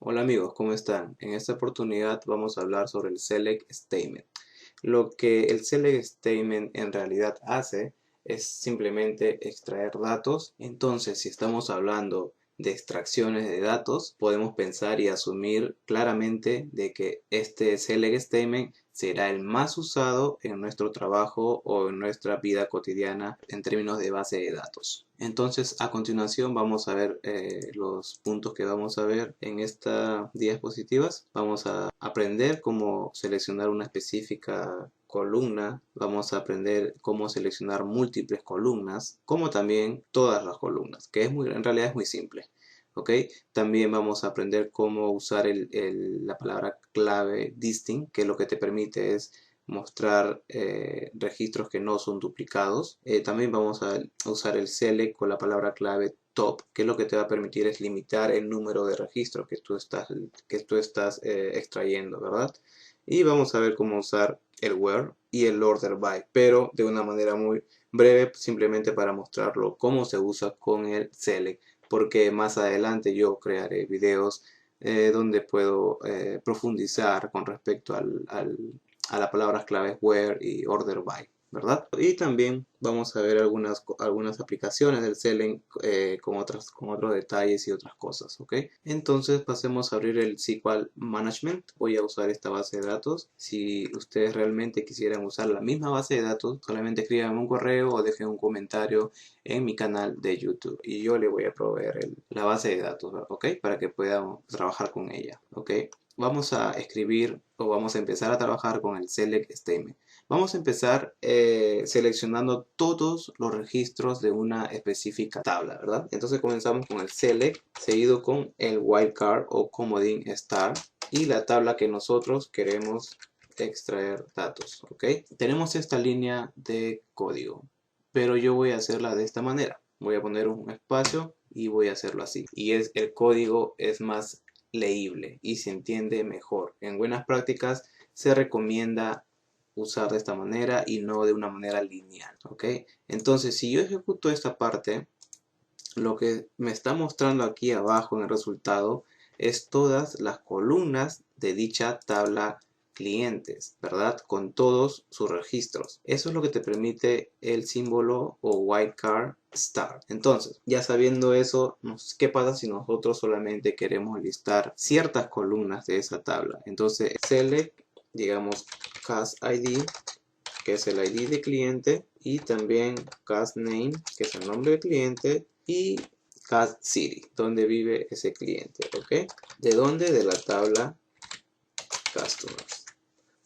Hola amigos, ¿cómo están? En esta oportunidad vamos a hablar sobre el Select Statement. Lo que el Select Statement en realidad hace es simplemente extraer datos. Entonces, si estamos hablando de extracciones de datos, podemos pensar y asumir claramente de que este Select Statement será el más usado en nuestro trabajo o en nuestra vida cotidiana en términos de base de datos. Entonces, a continuación vamos a ver los puntos que vamos a ver en estas diapositivas. Vamos a aprender cómo seleccionar una específica columna, vamos a aprender cómo seleccionar múltiples columnas, como también todas las columnas, que en realidad es muy simple. ¿Ok? También vamos a aprender cómo usar la palabra clave distinct, que lo que te permite es mostrar registros que no son duplicados. También vamos a usar el select con la palabra clave top, que lo que te va a permitir es limitar el número de registros que tú estás extrayendo, ¿verdad? Y vamos a ver cómo usar el where y el order by, pero de una manera muy breve, simplemente para mostrarlo cómo se usa con el select, porque más adelante yo crearé videos donde puedo profundizar con respecto a las palabras claves where y order by, ¿verdad? Y también vamos a ver algunas aplicaciones del Selenium con otros detalles y otras cosas, ¿ok? Entonces pasemos a abrir el SQL Management. Voy a usar esta base de datos. Si ustedes realmente quisieran usar la misma base de datos, solamente escriban un correo o dejen un comentario en mi canal de YouTube y yo le voy a proveer la base de datos, ¿ok? Para que puedan trabajar con ella, ¿ok? Vamos a escribir o vamos a empezar a trabajar con el Select Statement. Vamos a empezar seleccionando todos los registros de una específica tabla, ¿verdad? Entonces comenzamos con el Select, seguido con el Wildcard o Comodín Star y la tabla que nosotros queremos extraer datos, ¿ok? Tenemos esta línea de código, pero yo voy a hacerla de esta manera. Voy a poner un espacio y voy a hacerlo así. Y el código es más leíble y se entiende mejor. En buenas prácticas se recomienda usar de esta manera y no de una manera lineal, ¿ok? Entonces, si yo ejecuto esta parte, lo que me está mostrando aquí abajo en el resultado es todas las columnas de dicha tabla clientes, ¿verdad? Con todos sus registros. Eso es lo que te permite el símbolo o wildcard star. Entonces, ya sabiendo eso, ¿qué pasa si nosotros solamente queremos listar ciertas columnas de esa tabla? Entonces, select, digamos, cast ID, que es el ID de cliente, y también cast name, que es el nombre del cliente, y cast city, donde vive ese cliente, ¿ok? ¿De dónde? De la tabla customers,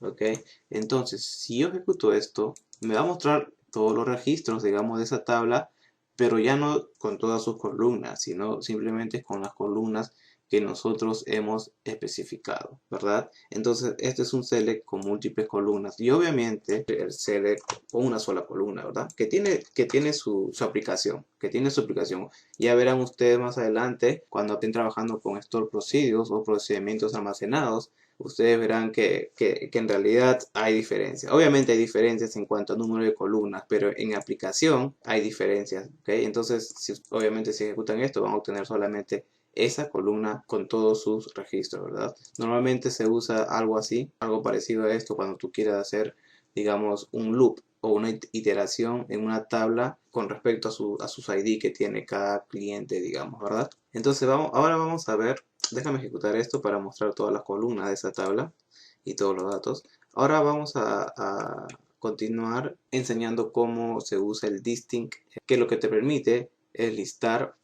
¿ok? Entonces, si yo ejecuto esto, me va a mostrar todos los registros, digamos, de esa tabla, pero ya no con todas sus columnas, sino simplemente con las columnas que nosotros hemos especificado, ¿verdad? Entonces, este es un select con múltiples columnas y obviamente el select con una sola columna, ¿verdad? Que tiene su aplicación, que tiene su aplicación. Ya verán ustedes más adelante cuando estén trabajando con store procedures o procedimientos almacenados, ustedes verán que en realidad hay diferencias. Obviamente hay diferencias en cuanto a número de columnas, pero en aplicación hay diferencias, ¿ok? Entonces, obviamente si ejecutan esto, van a obtener solamente esa columna con todos sus registros, ¿verdad? Normalmente se usa algo así, algo parecido a esto cuando tú quieras hacer, digamos, un loop o una iteración en una tabla con respecto a sus ID que tiene cada cliente, digamos, ¿verdad? Entonces ahora vamos a ver, déjame ejecutar esto para mostrar todas las columnas de esa tabla y todos los datos. Ahora vamos a continuar enseñando cómo se usa el distinct, que lo que te permite es listar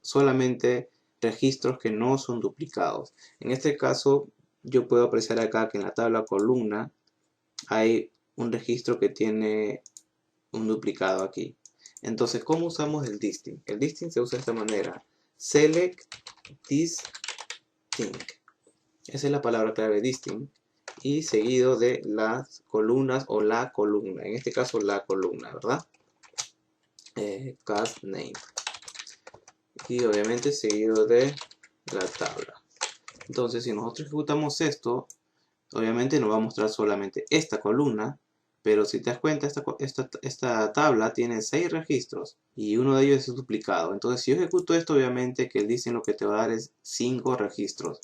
solamente registros que no son duplicados. En este caso, yo puedo apreciar acá que en la tabla columna hay un registro que tiene un duplicado aquí. Entonces, ¿cómo usamos el distinct? El distinct se usa de esta manera. Select distinct. Esa es la palabra clave distinct. Y seguido de las columnas o la columna. En este caso, la columna, ¿verdad? Cast name. Y obviamente seguido de la tabla. Entonces, si nosotros ejecutamos esto, obviamente nos va a mostrar solamente esta columna, Pero si te das cuenta, esta tabla tiene 6 registros y uno de ellos es duplicado. Entonces, si yo ejecuto esto, obviamente que el dicen lo que te va a dar es 5 registros,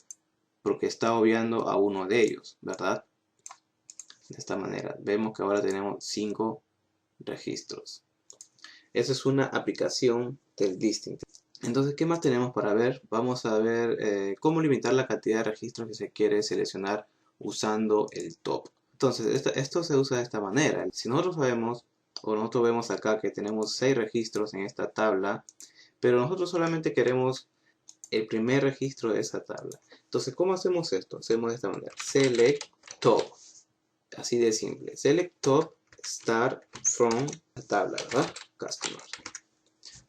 porque está obviando a uno de ellos, ¿verdad? De esta manera, vemos que ahora tenemos 5 registros. Esa es una aplicación del distinct. Entonces, ¿qué más tenemos para ver? Vamos a ver cómo limitar la cantidad de registros que se quiere seleccionar usando el top. Entonces, esto se usa de esta manera. Si nosotros sabemos, o nosotros vemos acá que tenemos 6 registros en esta tabla, pero nosotros solamente queremos el primer registro de esa tabla. Entonces, ¿cómo hacemos esto? Hacemos de esta manera. Select top. Así de simple. Select top, start from la tabla, ¿verdad? Customer.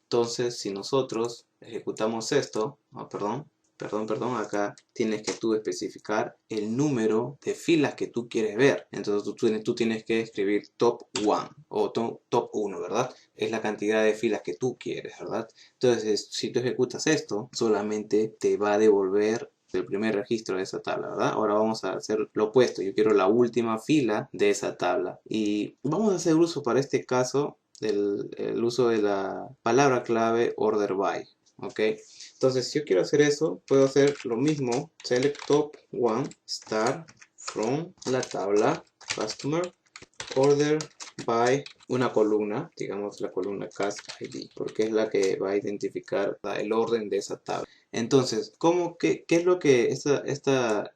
Entonces, si nosotros ejecutamos esto, perdón, acá tienes que tú especificar el número de filas que tú quieres ver. Entonces tú tienes que escribir top 1 o top 1, ¿verdad? Es la cantidad de filas que tú quieres, ¿verdad? Entonces, si tú ejecutas esto, solamente te va a devolver el primer registro de esa tabla, ¿verdad? Ahora vamos a hacer lo opuesto. Yo quiero la última fila de esa tabla. Y vamos a hacer uso para este caso el uso de la palabra clave order by. ¿Ok? Entonces, si yo quiero hacer eso, puedo hacer lo mismo. Select top 1, start from la tabla customer order by una columna, digamos la columna cast ID, porque es la que va a identificar el orden de esa tabla. Entonces, qué es lo que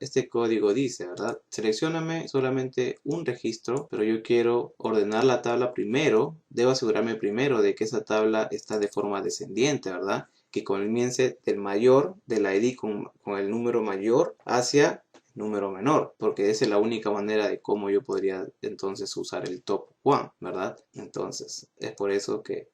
este código dice, verdad? Seleccióname solamente un registro, pero yo quiero ordenar la tabla primero. Debo asegurarme primero de que esa tabla está de forma descendiente, ¿verdad? Que comience del mayor, del ID con el número mayor hacia número menor, porque esa es la única manera de cómo yo podría entonces usar el top 1, ¿verdad? Entonces, es por eso que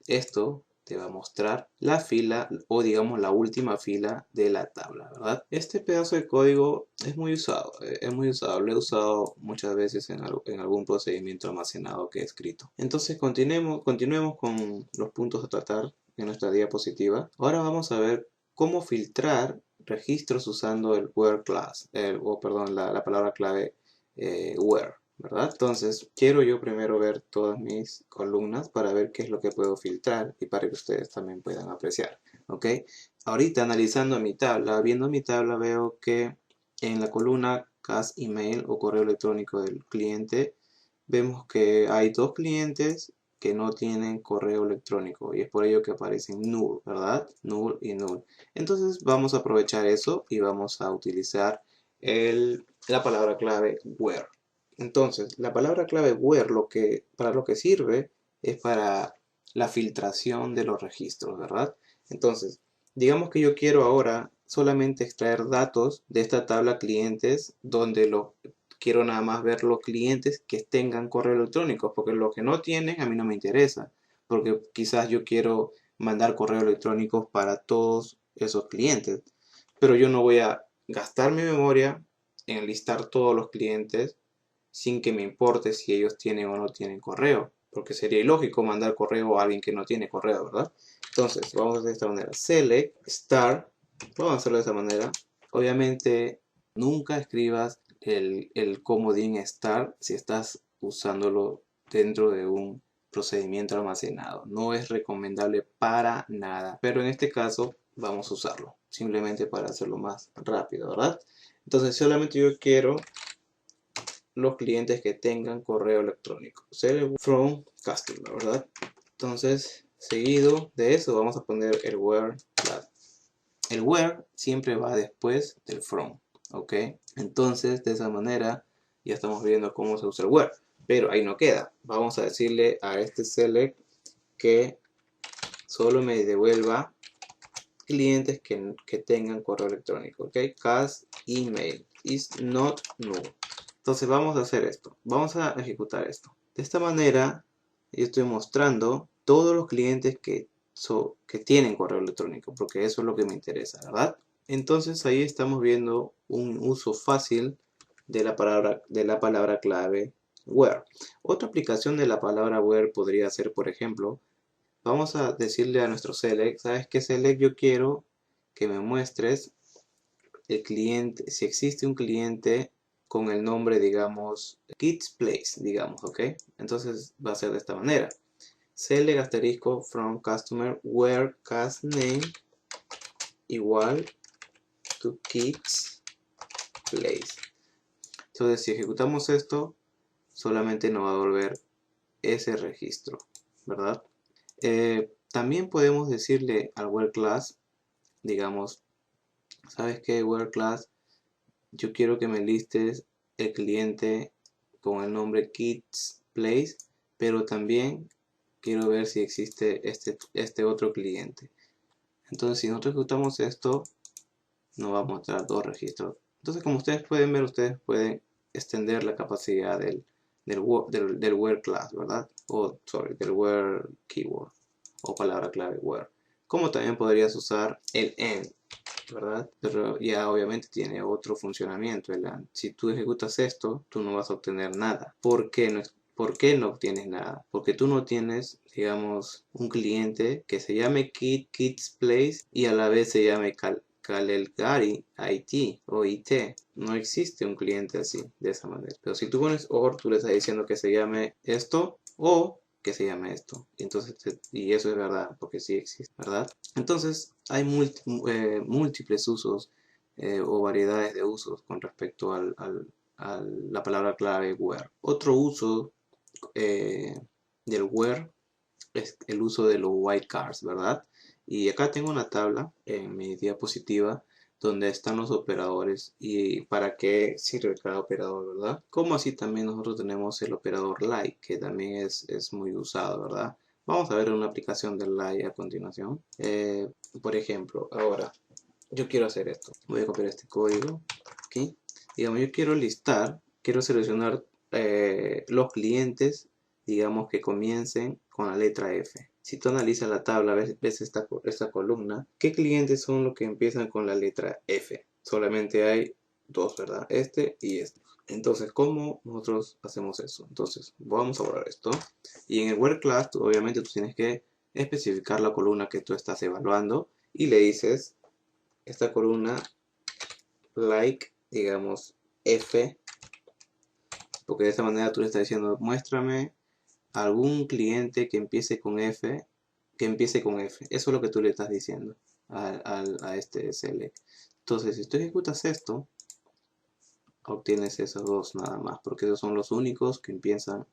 esto te va a mostrar la fila o digamos la última fila de la tabla, ¿verdad? Este pedazo de código es muy usado, lo he usado muchas veces en algún procedimiento almacenado que he escrito. Entonces continuemos con los puntos a tratar en nuestra diapositiva. Ahora vamos a ver cómo filtrar registros usando el where class, la palabra clave where, ¿verdad? Entonces, quiero yo primero ver todas mis columnas para ver qué es lo que puedo filtrar y para que ustedes también puedan apreciar, ¿ok? Ahorita analizando mi tabla, viendo mi tabla, veo que en la columna cast email o correo electrónico del cliente, vemos que hay 2 clientes que no tienen correo electrónico y es por ello que aparecen null, ¿verdad? Null y null. Entonces vamos a aprovechar eso y vamos a utilizar la palabra clave where. Entonces, la palabra clave where para lo que sirve es para la filtración de los registros, ¿verdad? Entonces, digamos que yo quiero ahora solamente extraer datos de esta tabla clientes donde quiero nada más ver los clientes que tengan correo electrónico, porque los que no tienen a mí no me interesa, porque quizás yo quiero mandar correo electrónico para todos esos clientes, pero yo no voy a gastar mi memoria en listar todos los clientes sin que me importe si ellos tienen o no tienen correo, porque sería ilógico mandar correo a alguien que no tiene correo, ¿verdad? Entonces, vamos a hacer de esta manera. Select, start, vamos a hacerlo de esta manera. Obviamente, nunca escribas el comodín start si estás usándolo dentro de un procedimiento almacenado. No es recomendable para nada, pero en este caso vamos a usarlo, simplemente para hacerlo más rápido, ¿verdad? Entonces, solamente yo quiero los clientes que tengan correo electrónico. Select from customer, ¿verdad? Entonces, seguido de eso, vamos a poner el where. El where siempre va después del from, ¿ok? Entonces, de esa manera, ya estamos viendo cómo se usa el where. Pero ahí no queda. Vamos a decirle a este select que solo me devuelva clientes que tengan correo electrónico, ¿ok? Cast email is not null. Entonces vamos a hacer esto, vamos a ejecutar esto. De esta manera yo estoy mostrando todos los clientes que tienen correo electrónico, porque eso es lo que me interesa, ¿verdad? Entonces ahí estamos viendo un uso fácil de la palabra clave where. Otra aplicación de la palabra where podría ser, por ejemplo, vamos a decirle a nuestro select, ¿sabes qué select? Yo quiero que me muestres el cliente, si existe un cliente con el nombre, digamos, Kids Place, digamos, ¿ok? Entonces va a ser de esta manera. Select asterisco from customer where cast name igual to Kids Place. Entonces si ejecutamos esto, solamente nos va a devolver ese registro, ¿verdad? También podemos decirle al where class, digamos, ¿sabes qué, where class? Yo quiero que me listes el cliente con el nombre Kids Place, pero también quiero ver si existe este otro cliente. Entonces si nosotros ejecutamos esto, nos va a mostrar dos registros. Entonces, como ustedes pueden ver, ustedes pueden extender la capacidad del where class, ¿verdad? O, sorry, del where keyword o palabra clave where. Como también podrías usar el end, ¿verdad? Pero ya obviamente tiene otro funcionamiento el and. Si tú ejecutas esto, tú no vas a obtener nada. ¿Por qué no? ¿Por qué no obtienes nada? Porque tú no tienes, digamos, un cliente que se llame Kids Place y a la vez se llame Kalelgari IT o IT. No existe un cliente así, de esa manera. Pero si tú pones OR, tú le estás diciendo que se llame esto o que se llame esto. Y eso es verdad, porque sí existe, ¿verdad? Entonces, hay múltiples usos o variedades de usos con respecto a la palabra clave where. Otro uso del where es el uso de los wildcards, ¿verdad? Y acá tengo una tabla en mi diapositiva donde están los operadores y para qué sirve cada operador, ¿verdad? Como así también nosotros tenemos el operador like, que también es muy usado, ¿verdad? Vamos a ver una aplicación del like a continuación. Por ejemplo, ahora yo quiero hacer esto. Voy a copiar este código aquí. Digamos, yo quiero listar, quiero seleccionar los clientes, digamos, que comiencen con la letra F. Si tú analizas la tabla, ves esta columna, ¿qué clientes son los que empiezan con la letra F? Solamente hay dos, ¿verdad? Este y este. Entonces, ¿cómo nosotros hacemos eso? Entonces, vamos a borrar esto. Y en el where class, obviamente tú tienes que especificar la columna que tú estás evaluando y le dices esta columna like, digamos, F, porque de esta manera tú le estás diciendo, muéstrame algún cliente que empiece con F, que empiece con F. Eso es lo que tú le estás diciendo a este select. Entonces, si tú ejecutas esto, obtienes esos dos nada más, porque esos son los únicos que empiezan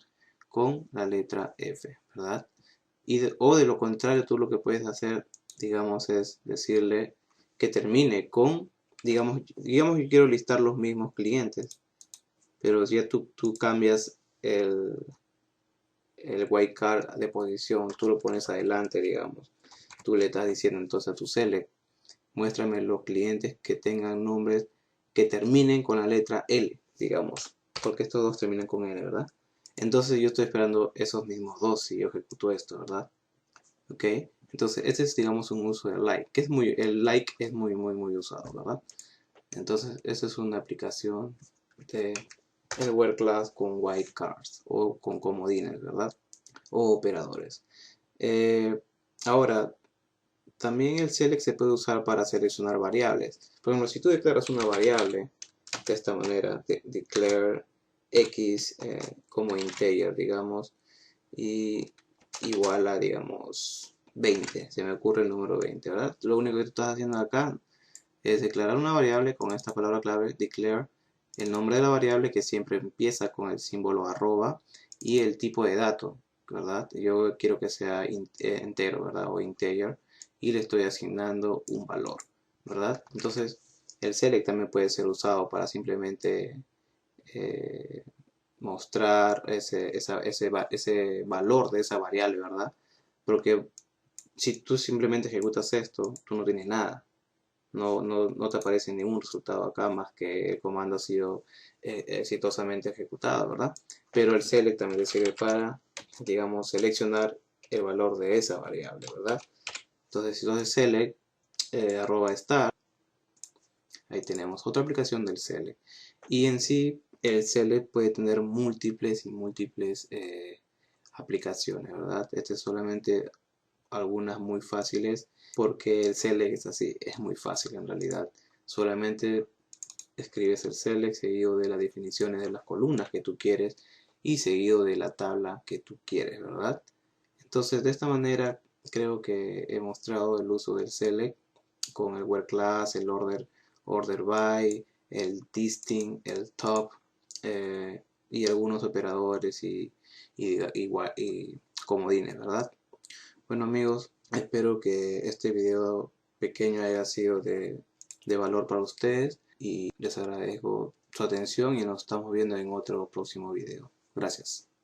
con la letra F, ¿verdad? O de lo contrario, tú lo que puedes hacer, digamos, es decirle que termine con, digamos que quiero listar los mismos clientes, pero ya tú cambias el wildcard de posición, tú lo pones adelante, digamos. Tú le estás diciendo entonces a tu select, muéstrame los clientes que tengan nombres que terminen con la letra L, digamos, porque estos dos terminan con L, ¿verdad? Entonces yo estoy esperando esos mismos dos si yo ejecuto esto, ¿verdad? ¿Ok? Entonces este es, digamos, un uso de like, que es el like es muy usado, ¿verdad? Entonces esa es una aplicación de el where class con wildcards o con comodines, ¿verdad? O operadores. Ahora, también el select se puede usar para seleccionar variables. Por ejemplo, si tú declaras una variable de esta manera, declare x como integer, digamos, y igual a, digamos, 20. Se me ocurre el número 20, ¿verdad? Lo único que tú estás haciendo acá es declarar una variable con esta palabra clave, declare, el nombre de la variable que siempre empieza con el símbolo arroba y el tipo de dato, ¿verdad? Yo quiero que sea entero, ¿verdad? O integer y le estoy asignando un valor, ¿verdad? Entonces el select también puede ser usado para simplemente mostrar ese valor de esa variable, ¿verdad? Porque si tú simplemente ejecutas esto, tú no tienes nada. No te aparece ningún resultado acá más que el comando ha sido exitosamente ejecutado, ¿verdad? Pero el select también le sirve para, digamos, seleccionar el valor de esa variable, ¿verdad? Entonces, si tú haces select @star, ahí tenemos otra aplicación del select. Y en sí, el select puede tener múltiples y múltiples aplicaciones, ¿verdad? Este es solamente algunas muy fáciles porque el select es así, es muy fácil en realidad. Solamente escribes el select seguido de las definiciones de las columnas que tú quieres y seguido de la tabla que tú quieres, ¿verdad? Entonces, de esta manera creo que he mostrado el uso del select con el where class, el order by, el distinct, el top, y algunos operadores y comodines, ¿verdad? Bueno amigos, espero que este video pequeño haya sido de valor para ustedes y les agradezco su atención y nos estamos viendo en otro próximo video. Gracias.